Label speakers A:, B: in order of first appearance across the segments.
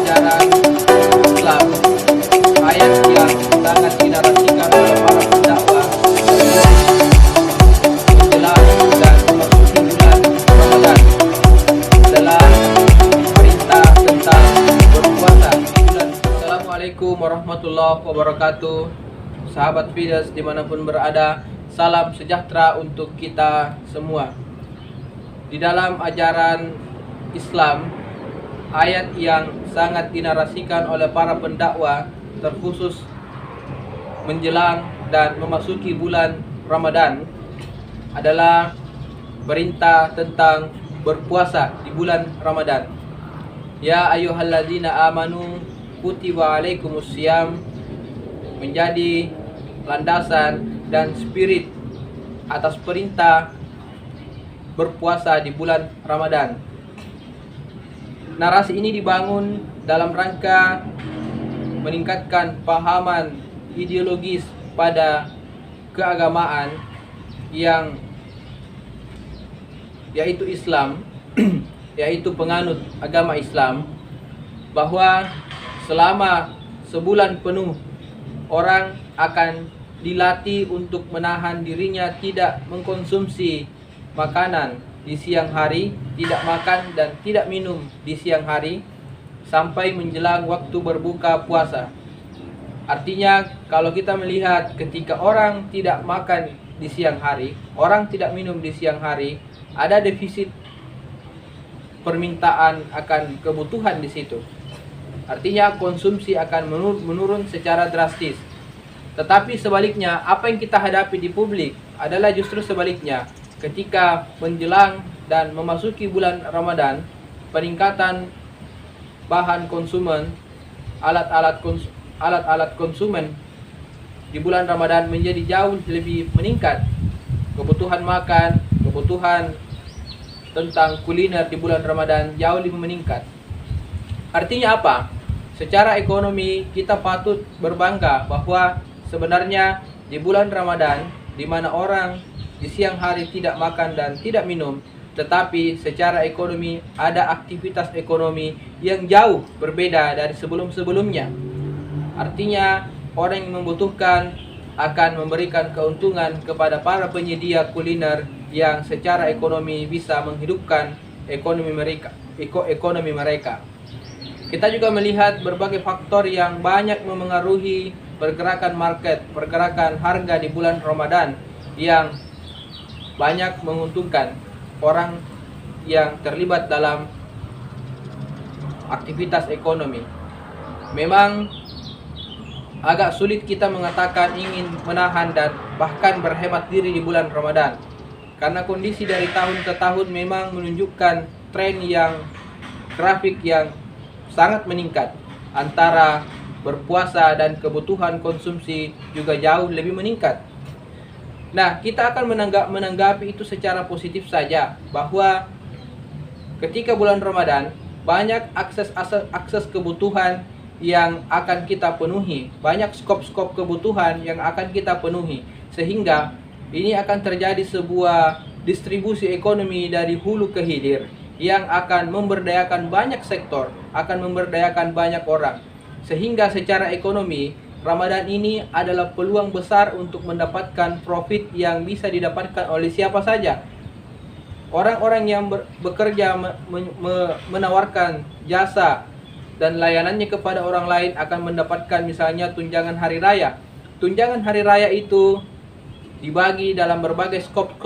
A: ajaran Islam, ayat yang sangat dinarasikan oleh para pendakwah menjelang dan memasuki bulan Ramadan adalah perintah tentang berpuasa di bulan. Assalamualaikum warahmatullahi wabarakatuh. Sahabat Fidas dimanapun berada, salam sejahtera untuk kita semua. Di dalam ajaran Islam, ayat yang sangat dinarasikan oleh para pendakwah terkhusus menjelang dan memasuki bulan Ramadan adalah perintah tentang berpuasa di bulan Ramadan. Ya ayyuhalladzina amanu kutiba alaikumusiyam menjadi landasan dan spirit atas perintah berpuasa di bulan Ramadan. Narasi ini dibangun dalam rangka meningkatkan pahaman ideologis pada keagamaan yang yaitu Islam, yaitu penganut agama Islam, bahwa selama sebulan penuh orang akan dilatih untuk menahan dirinya tidak mengkonsumsi makanan di siang hari, tidak makan dan tidak minum di siang hari sampai menjelang waktu berbuka puasa. Artinya kalau kita melihat ketika orang tidak makan di siang hari, orang tidak minum di siang hari, ada defisit permintaan akan kebutuhan di situ. Artinya konsumsi akan menurun secara drastis. Tetapi sebaliknya, apa yang kita hadapi di publik adalah justru sebaliknya. Ketika menjelang dan memasuki bulan Ramadan, peningkatan bahan konsumen, alat-alat konsumen di bulan Ramadan menjadi jauh lebih meningkat. Kebutuhan makan, kebutuhan tentang kuliner di bulan Ramadan jauh lebih meningkat. Artinya apa? Secara ekonomi kita patut berbangga bahwa sebenarnya di bulan Ramadan, di mana orang di siang hari tidak makan dan tidak minum, tetapi secara ekonomi ada aktivitas ekonomi yang jauh berbeda dari sebelum-sebelumnya. Artinya orang yang membutuhkan akan memberikan keuntungan kepada para penyedia kuliner yang secara ekonomi bisa menghidupkan ekonomi mereka. Kita juga melihat berbagai faktor yang banyak memengaruhi pergerakan market, pergerakan harga di bulan Ramadan yang banyak menguntungkan orang yang terlibat dalam aktivitas ekonomi. Memang agak sulit kita mengatakan ingin menahan dan bahkan berhemat diri di bulan Ramadan, karena kondisi dari tahun ke tahun memang menunjukkan tren yang grafik yang sangat meningkat. Antara berpuasa dan kebutuhan konsumsi juga jauh lebih meningkat. Nah, kita akan menanggapi itu secara positif saja, bahwa ketika bulan Ramadan banyak akses kebutuhan yang akan kita penuhi, banyak skop kebutuhan yang akan kita penuhi, sehingga ini akan terjadi sebuah distribusi ekonomi dari hulu ke hilir yang akan memberdayakan banyak sektor, akan memberdayakan banyak orang, sehingga secara ekonomi Ramadan ini adalah peluang besar untuk mendapatkan profit yang bisa didapatkan oleh siapa saja. Orang-orang yang bekerja menawarkan jasa dan layanannya kepada orang lain akan mendapatkan misalnya tunjangan hari raya. Tunjangan hari raya itu dibagi dalam berbagai skop.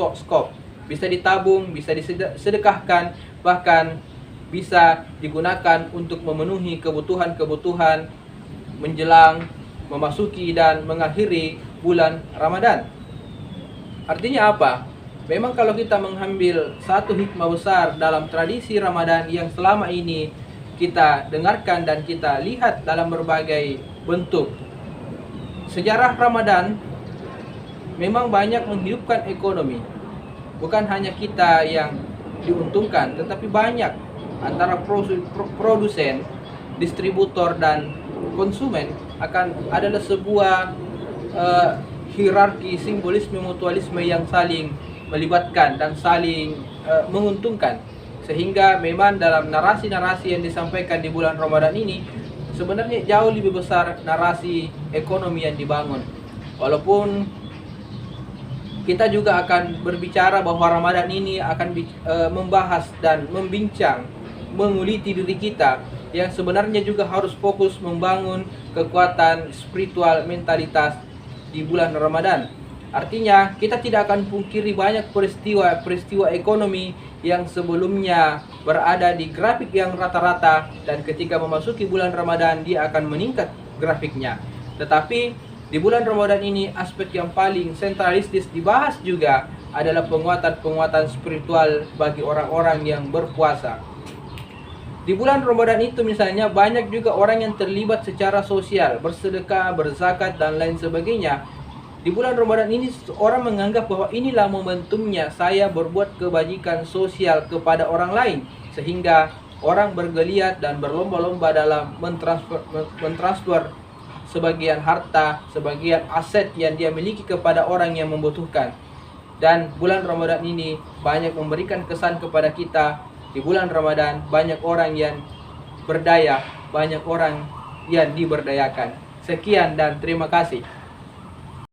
A: Bisa ditabung, bisa disedekahkan, bahkan bisa digunakan untuk memenuhi kebutuhan-kebutuhan menjelang memasuki dan mengakhiri bulan Ramadan. Artinya apa? Memang kalau kita mengambil satu hikmah besar dalam tradisi Ramadan yang selama ini kita dengarkan dan kita lihat dalam berbagai bentuk, sejarah Ramadan memang banyak menghidupkan ekonomi. Bukan hanya kita yang diuntungkan, tetapi banyak antara produsen, distributor dan konsumen akan adalah sebuah hierarki simbolisme mutualisme yang saling melibatkan dan saling menguntungkan. Sehingga memang dalam narasi-narasi yang disampaikan di bulan Ramadan ini sebenarnya jauh lebih besar narasi ekonomi yang dibangun. Walaupun kita juga akan berbicara bahwa Ramadan ini akan membahas dan membincang, menguliti diri kita yang sebenarnya juga harus fokus membangun kekuatan spiritual mentalitas di bulan Ramadan. Artinya kita tidak akan pungkiri banyak peristiwa ekonomi yang sebelumnya berada di grafik yang rata-rata, dan ketika memasuki bulan Ramadan dia akan meningkat grafiknya. Tetapi di bulan Ramadan ini aspek yang paling sentralistis dibahas juga adalah penguatan spiritual bagi orang-orang yang berpuasa. Di bulan Ramadan itu misalnya banyak juga orang yang terlibat secara sosial, bersedekah, berzakat dan lain sebagainya. Di bulan Ramadan ini orang menganggap bahwa inilah momentumnya saya berbuat kebajikan sosial kepada orang lain, sehingga orang bergeliat dan berlomba-lomba dalam mentransfer sebagian harta, sebagian aset yang dia miliki kepada orang yang membutuhkan. Dan bulan Ramadan ini banyak memberikan kesan kepada kita. Di bulan Ramadan banyak orang yang berdaya, banyak orang yang diberdayakan. Sekian dan terima kasih.